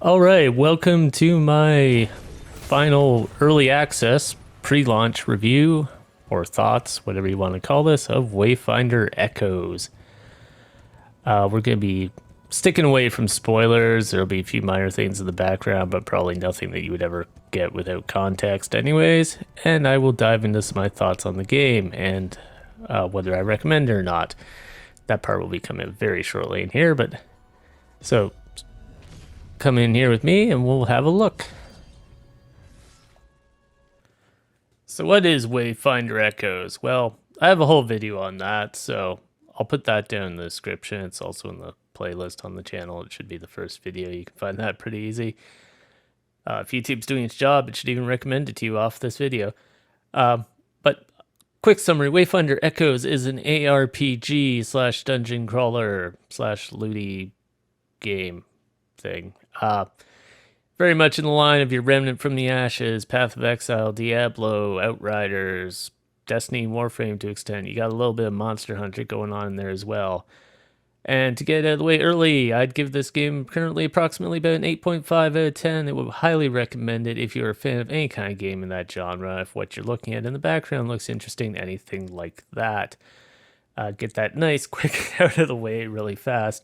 All right, welcome to my final early access pre-launch review or thoughts, whatever you want to call this, of Wayfinder Echoes. We're going to be sticking away from spoilers. There'll be a few minor things in the background, but probably nothing that you would ever get without context anyways. And I will dive into some of my thoughts on the game and whether I recommend it or not. That part will be coming very shortly in here, but so come in here with me and we'll have a look. So what is Wayfinder Echoes? Well, I have a whole video on that, so I'll put that down in the description. It's also in the playlist on the channel. It should be the first video. You can find that pretty easy. If YouTube's doing its job, it should even recommend it to you off this video. But quick summary, Wayfinder Echoes is an ARPG slash dungeon crawler slash looty game thing. Very much in the line of your Remnant from the Ashes, Path of Exile, Diablo, Outriders, Destiny, Warframe to extent. You got a little bit of Monster Hunter going on in there as well. And to get out of the way early, I'd give this game currently approximately about an 8.5 out of 10. I would highly recommend it if you're a fan of any kind of game in that genre. If what you're looking at in the background looks interesting, anything like that. Get that nice, quick out of the way really fast.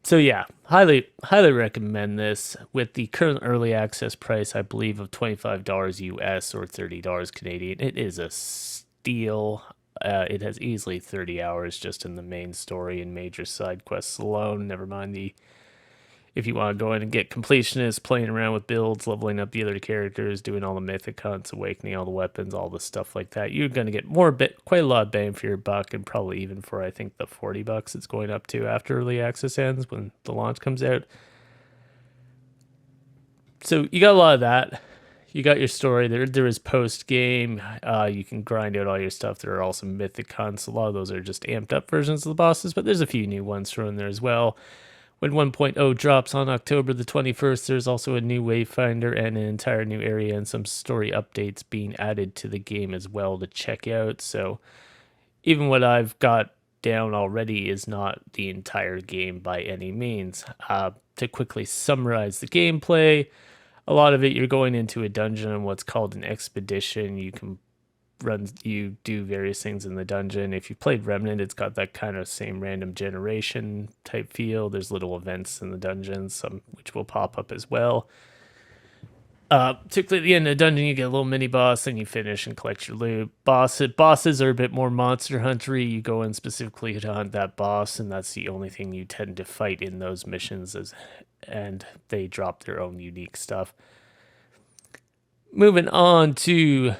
So yeah, highly recommend this with the current early access price, I believe, of $25 US or $30 Canadian. It is a steal. It has easily 30 hours just in the main story and major side quests alone. Never mind if you want to go in and get completionists, playing around with builds, leveling up the other characters, doing all the mythic hunts, awakening all the weapons, all the stuff like that. You're going to get quite a lot of bang for your buck, and probably even for, I think, the $40 it's going up to after early access ends when the launch comes out. So you got a lot of that. You got your story. There is post game. You can grind out all your stuff. There are also mythic hunts. A lot of those are just amped up versions of the bosses, but there's a few new ones thrown in there as well. When 1.0 drops on October the 21st, there's also a new Wayfinder and an entire new area and some story updates being added to the game as well to check out. So even what I've got down already is not the entire game by any means. To quickly summarize the gameplay, a lot of it you're going into a dungeon and what's called an expedition. You do various things in the dungeon. If you played Remnant, it's got that kind of same random generation type feel. There's little events in the dungeons, some which will pop up as well. Particularly at the end of the dungeon, you get a little mini boss, and you finish and collect your loot. Bosses are a bit more Monster Huntery. You go in specifically to hunt that boss, and that's the only thing you tend to fight in those missions, and they drop their own unique stuff. Moving on to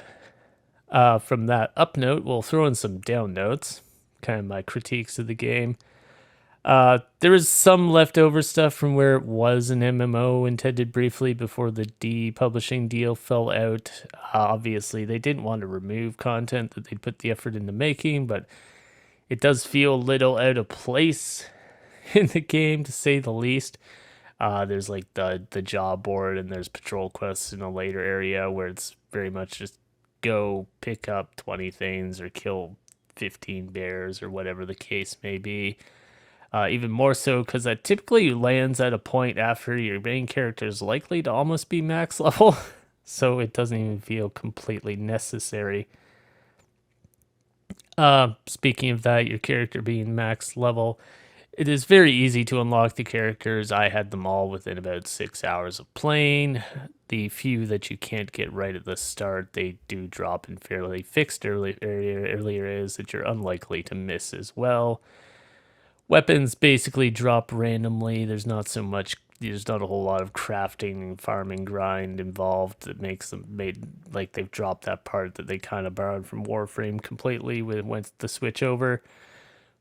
from that up note, we'll throw in some down notes, kind of my critiques of the game. There is some leftover stuff from where it was an MMO intended briefly before the depublishing deal fell out. Obviously, they didn't want to remove content that they put the effort into making, but it does feel a little out of place in the game, to say the least. There's like the job board, and there's patrol quests in a later area where it's very much just go pick up 20 things or kill 15 bears or whatever the case may be. Even more so because that typically lands at a point after your main character is likely to almost be max level, so it doesn't even feel completely necessary. Speaking of that, your character being max level, it is very easy to unlock the characters. I had them all within about 6 hours of playing. The few that you can't get right at the start, they do drop in fairly fixed earlier areas that you're unlikely to miss as well. Weapons basically drop randomly. There's not a whole lot of crafting and farming grind involved that makes them like they've dropped that part that they kind of borrowed from Warframe completely when the switch over.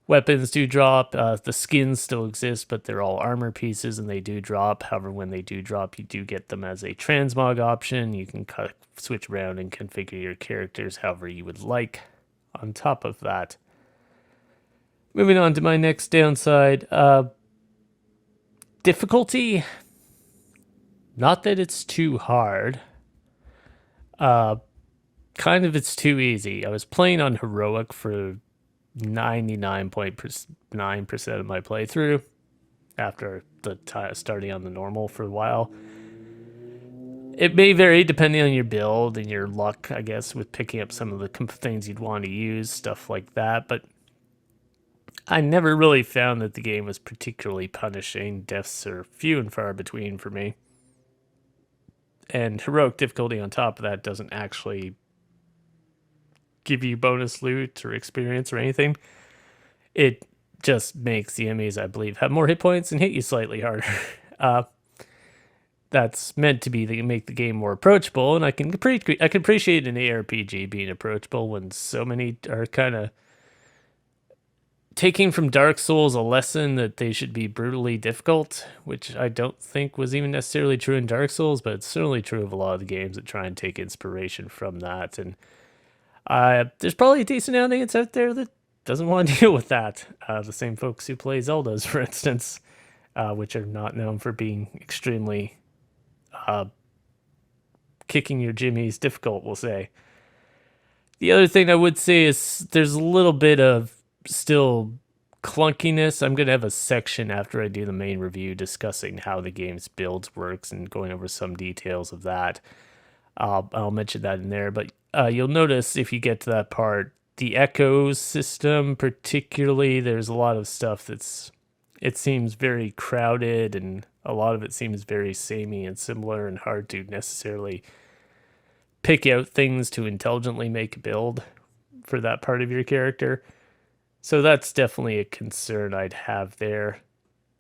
Weapons do drop. The skins still exist, but they're all armor pieces and they do drop. However, when they do drop, you do get them as a transmog option. You can switch around and configure your characters however you would like on top of that. Moving on to my next downside. Difficulty. Not that it's too hard. Kind of it's too easy. I was playing on heroic for 99.9% of my playthrough. after starting on the normal for a while. It may vary depending on your build and your luck, I guess, with picking up some of the things you'd want to use, stuff like that. But I never really found that the game was particularly punishing. Deaths are few and far between for me. And heroic difficulty on top of that doesn't actually give you bonus loot or experience or anything. It just makes the enemies, I believe, have more hit points and hit you slightly harder. Uh, that's meant to be to make the game more approachable, and I can appreciate an ARPG being approachable when so many are kind of taking from Dark Souls a lesson that they should be brutally difficult, which I don't think was even necessarily true in Dark Souls, but it's certainly true of a lot of the games that try and take inspiration from that. And there's probably a decent audience out there that doesn't want to deal with that. The same folks who play Zeldas, for instance, which are not known for being extremely kicking your jimmies difficult, we'll say. The other thing I would say is there's a little bit of still clunkiness. I'm going to have a section after I do the main review discussing how the game's builds works and going over some details of that. I'll mention that in there, but you'll notice if you get to that part, the Echoes system particularly, there's a lot of stuff it seems very crowded, and a lot of it seems very samey and similar and hard to necessarily pick out things to intelligently make a build for that part of your character. So that's definitely a concern I'd have there.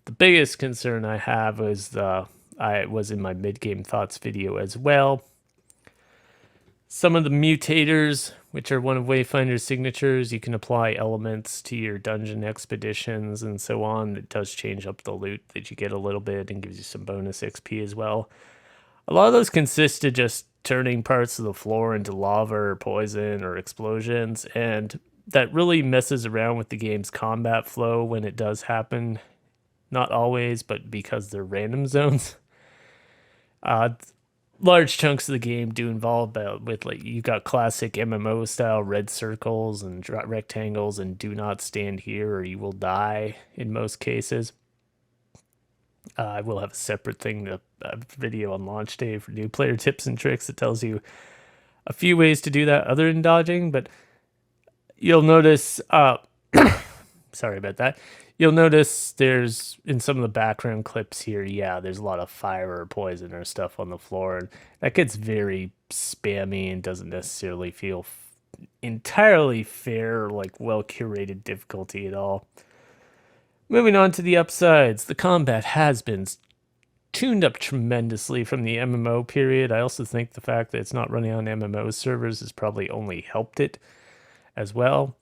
The biggest concern I have is I was in my mid-game thoughts video as well. Some of the mutators, which are one of Wayfinder's signatures, you can apply elements to your dungeon expeditions and so on. It does change up the loot that you get a little bit and gives you some bonus XP as well. A lot of those consist of just turning parts of the floor into lava or poison or explosions, and that really messes around with the game's combat flow when it does happen. Not always, but because they're random zones. Large chunks of the game do involve with like you got classic MMO style red circles and rectangles and do not stand here or you will die in most cases. I will have a separate thing, a video on launch day for new player tips and tricks that tells you a few ways to do that other than dodging, but you'll notice sorry about that. You'll notice there's in some of the background clips here, there's a lot of fire or poison or stuff on the floor, and that gets very spammy and doesn't necessarily feel entirely fair or like well curated difficulty at all. Moving on to the upsides, the combat has been tuned up tremendously from the MMO period. I also think the fact that it's not running on MMO servers has probably only helped it as well.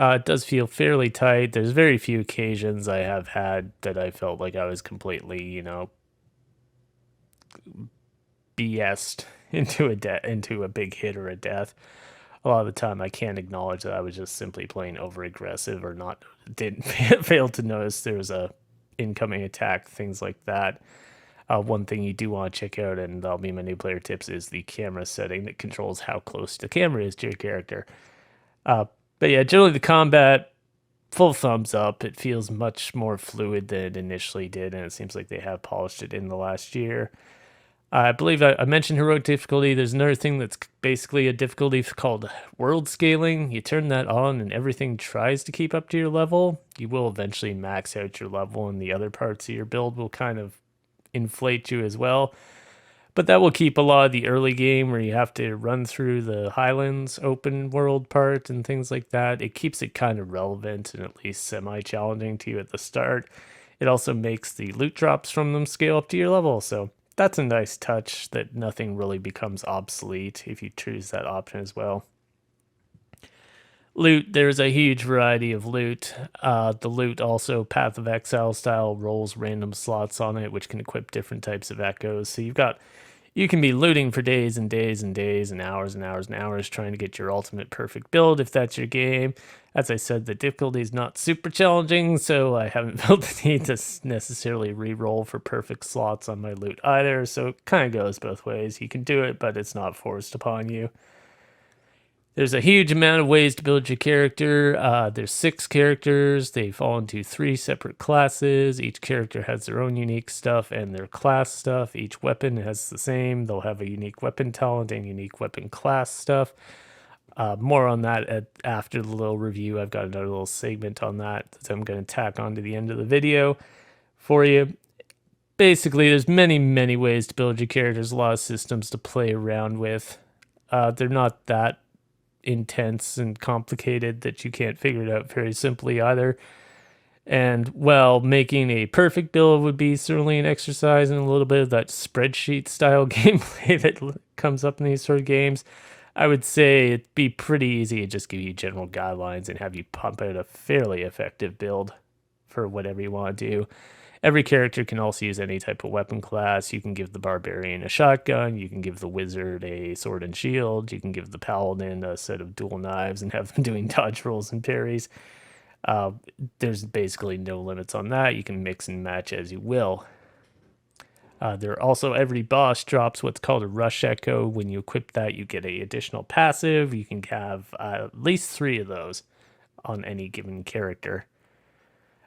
It does feel fairly tight. There's very few occasions I have had that I felt like I was completely, BS'd into a big hit or a death. A lot of the time, I can't acknowledge that I was just simply playing over aggressive or not. Didn't fail to notice there was a incoming attack, things like that. One thing you do want to check out, and that'll be my new player tips, is the camera setting that controls how close the camera is to your character. But yeah, generally the combat, full thumbs up. It feels much more fluid than it initially did, and it seems like they have polished it in the last year. I believe I mentioned heroic difficulty. There's another thing that's basically a difficulty called world scaling. You turn that on and everything tries to keep up to your level. You will eventually max out your level, and the other parts of your build will kind of inflate you as well. But that will keep a lot of the early game where you have to run through the Highlands open world part and things like that. It keeps it kind of relevant and at least semi-challenging to you at the start. It also makes the loot drops from them scale up to your level, so that's a nice touch that nothing really becomes obsolete if you choose that option as well. Loot, there's a huge variety of loot. The loot also Path of Exile style rolls random slots on it, which can equip different types of echoes. So you can be looting for days and days and days and hours and hours and hours trying to get your ultimate perfect build if that's your game. As I said, the difficulty is not super challenging, so I haven't felt the need to necessarily re-roll for perfect slots on my loot either, so it kind of goes both ways. You can do it, but it's not forced upon you. There's a huge amount of ways to build your character. There's 6 characters. They fall into 3 separate classes. Each character has their own unique stuff and their class stuff. Each weapon has the same. They'll have a unique weapon talent and unique weapon class stuff. More on that after the little review. I've got another little segment on that I'm going to tack on to the end of the video for you. Basically, there's many ways to build your characters. A lot of systems to play around with. They're not that intense and complicated that you can't figure it out very simply either. And well, making a perfect build would be certainly an exercise in a little bit of that spreadsheet style gameplay that comes up in these sort of games. I would say it'd be pretty easy to just give you general guidelines and have you pump out a fairly effective build for whatever you want to do. Every character can also use any type of weapon class. You can give the barbarian a shotgun. You can give the wizard a sword and shield. You can give the paladin a set of dual knives and have them doing dodge rolls and parries. There's basically no limits on that. You can mix and match as you will. Every boss drops what's called a rush echo. When you equip that, you get an additional passive. You can have at least 3 of those on any given character.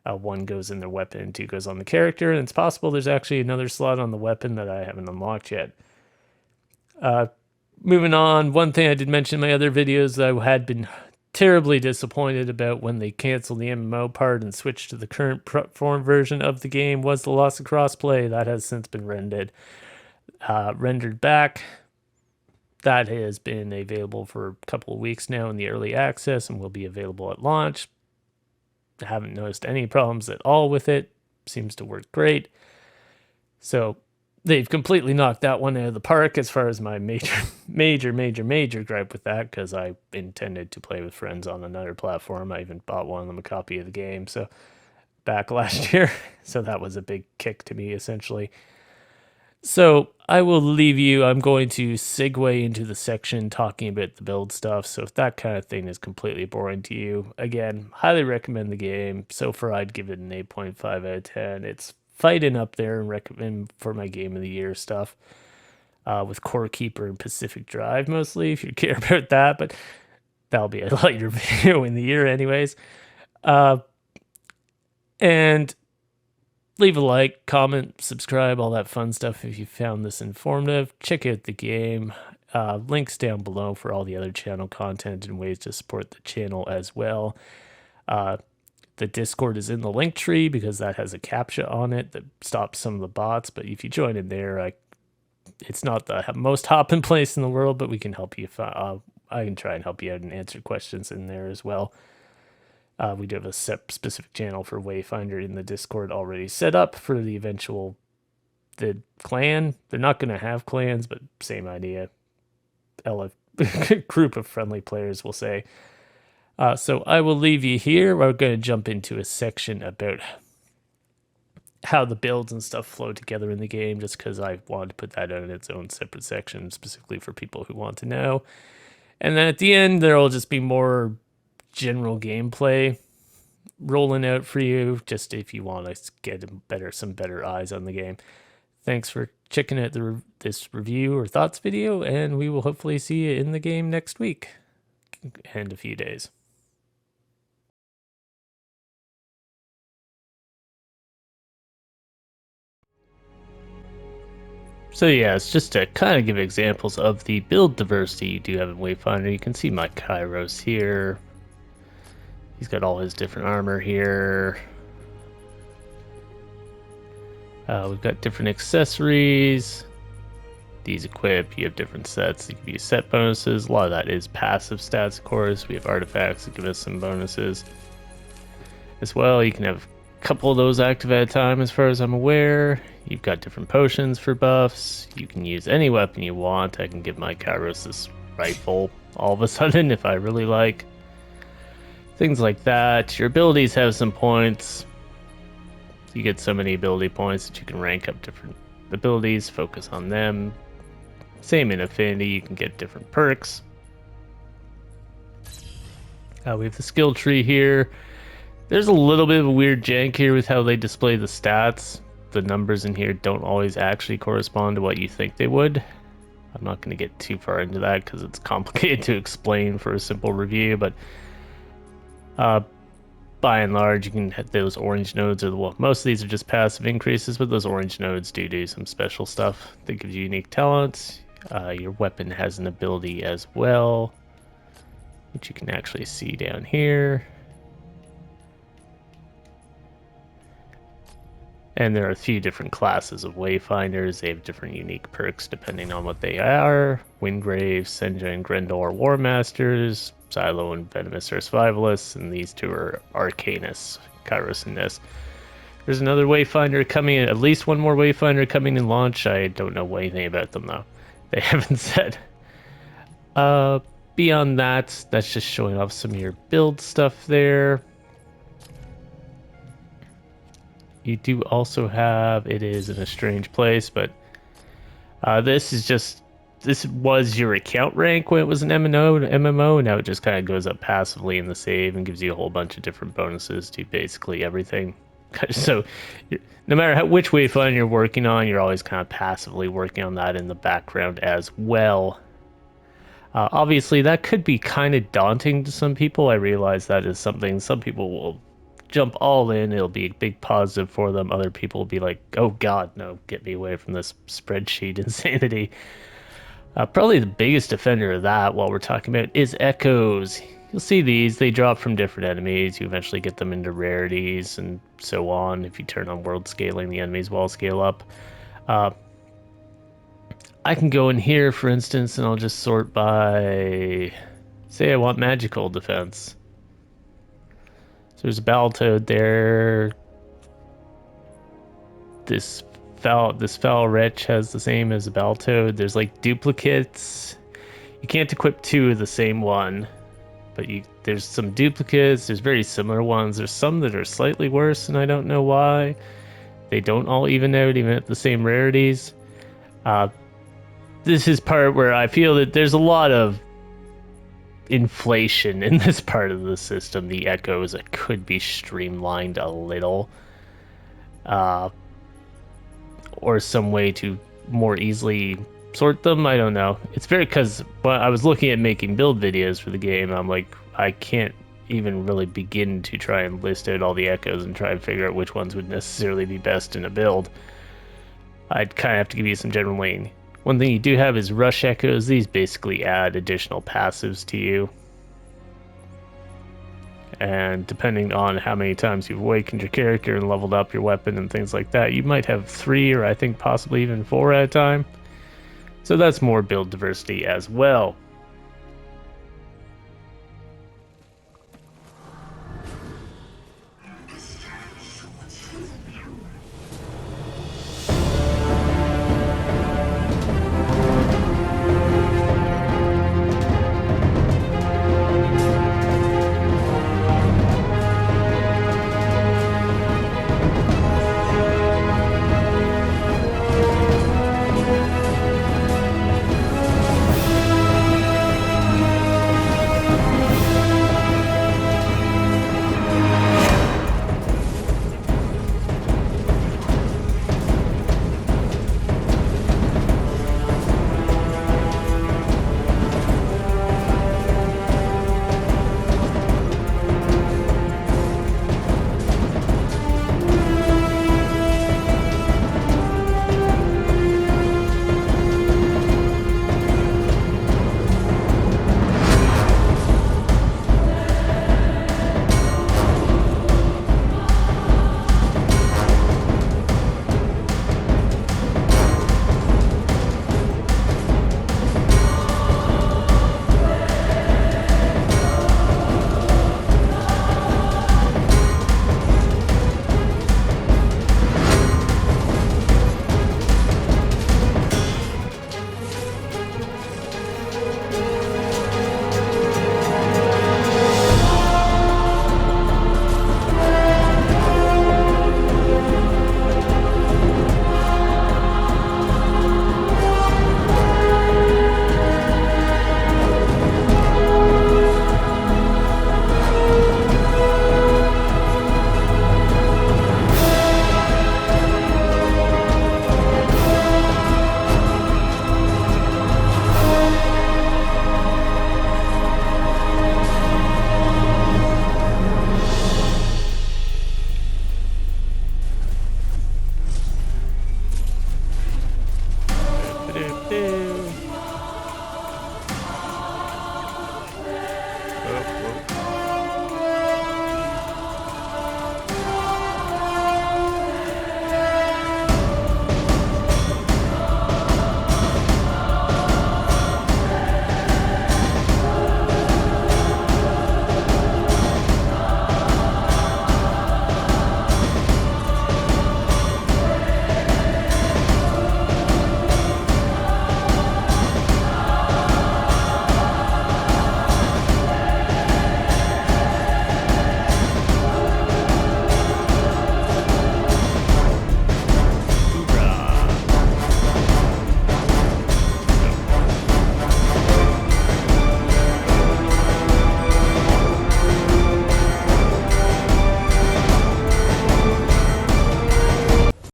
1 goes in their weapon, 2 goes on the character, and it's possible there's actually another slot on the weapon that I haven't unlocked yet. Moving on, one thing I did mention in my other videos that I had been terribly disappointed about when they canceled the MMO part and switched to the current form version of the game was the loss of crossplay. That has since been rendered back. That has been available for a couple of weeks now in the early access and will be available at launch. I haven't noticed any problems at all with it. Seems to work great. So they've completely knocked that one out of the park as far as my major gripe with that, because I intended to play with friends on another platform. I even bought one of them a copy of the game back last year. So that was a big kick to me, essentially. So I will leave you. I'm going to segue into the section talking about the build stuff. So if that kind of thing is completely boring to you, again, highly recommend the game. So far, I'd give it an 8.5 out of 10. It's fighting up there and recommend for my game of the year stuff with Core Keeper and Pacific Drive mostly, if you care about that. But that'll be a lighter video in the year anyways. And leave a like, comment, subscribe, all that fun stuff if you found this informative. Check out the game. Links down below for all the other channel content and ways to support the channel as well. The Discord is in the link tree because that has a CAPTCHA on it that stops some of the bots. But if you join in there, it's not the most hopping place in the world, but we can help you. I can try and help you out and answer questions in there as well. We do have a specific channel for Wayfinder in the Discord already set up for the clan. They're not going to have clans, but same idea. Group of friendly players, we'll say. So I will leave you here. We're going to jump into a section about how the builds and stuff flow together in the game, just because I wanted to put that in its own separate section, specifically for people who want to know. And then at the end, there will just be more general gameplay rolling out for you, just if you want to get some better eyes on the game. Thanks for checking out this review or thoughts video, and we will hopefully see you in the game next week and a few days. So yeah, it's just to kind of give examples of the build diversity you do have in Wayfinder. You can see my Kairos here. He's got all his different armor here. We've got different accessories. These equip, you have different sets that give you set bonuses. A lot of that is passive stats, of course. We have artifacts that give us some bonuses as well. You can have a couple of those active at a time as far as I'm aware. You've got different potions for buffs. You can use any weapon you want. I can give my Kairos this rifle all of a sudden if I really like. Things like that. Your abilities have some points. You get so many ability points that you can rank up different abilities, focus on them. Same in Affinity, you can get different perks. We have the skill tree here. There's a little bit of a weird jank here with how they display the stats. The numbers in here don't always actually correspond to what you think they would. I'm not going to get too far into that because it's complicated to explain for a simple review, but uh, by and large, you can hit those orange nodes, well, most of these are just passive increases, but those orange nodes do some special stuff that gives you unique talents. Your weapon has an ability as well, which you can actually see down here. And there are a few different classes of Wayfinders. They have different unique perks depending on what they are. Wingrave, Senja, and Grendel War Masters. Silo and Venomous are Survivalists. And these two are Arcanists, Kairos and Ness. There's another Wayfinder coming in, at least one more Wayfinder coming in launch. I don't know anything about them though. They haven't said. Beyond that, that's just showing off some of your build stuff there. You do also have, it is in a strange place, but this was your account rank when it was an MMO. Now it just kind of goes up passively in the save and gives you a whole bunch of different bonuses to basically everything. So no matter which Wayfinder you're working on, you're always kind of passively working on that in the background as well. Obviously, that could be kind of daunting to some people. I realize that is something some people will jump all in. It'll be a big positive for them. Other people will be like, oh God, no, get me away from this spreadsheet insanity. Probably the biggest offender of that, while we're talking about, is echoes. You'll see these, they drop from different enemies. You eventually get them into rarities and so on. If you turn on world scaling, the enemies will all scale up. I can go in here, for instance, and I'll just sort by, say I want magical defense. So there's a Battletoad there. This foul wretch has the same as a Battletoad. There's like duplicates. You can't equip two of the same one, but there's some duplicates. There's very similar ones. There's some that are slightly worse, and I don't know why. They don't all even out, even at the same rarities. This is part where I feel that there's a lot of inflation in this part of the system. The echoes that could be streamlined a little, or some way to more easily sort them. I don't know. It's very, because when I was looking at making build videos for the game, I'm like, I can't even really begin to try and list out all the echoes and try and figure out which ones would necessarily be best in a build. I'd kind of have to give you some general lane. One thing you do have is rush echoes. These basically add additional passives to you. And depending on how many times you've awakened your character and leveled up your weapon and things like that, you might have 3 or I think possibly even 4 at a time. So that's more build diversity as well.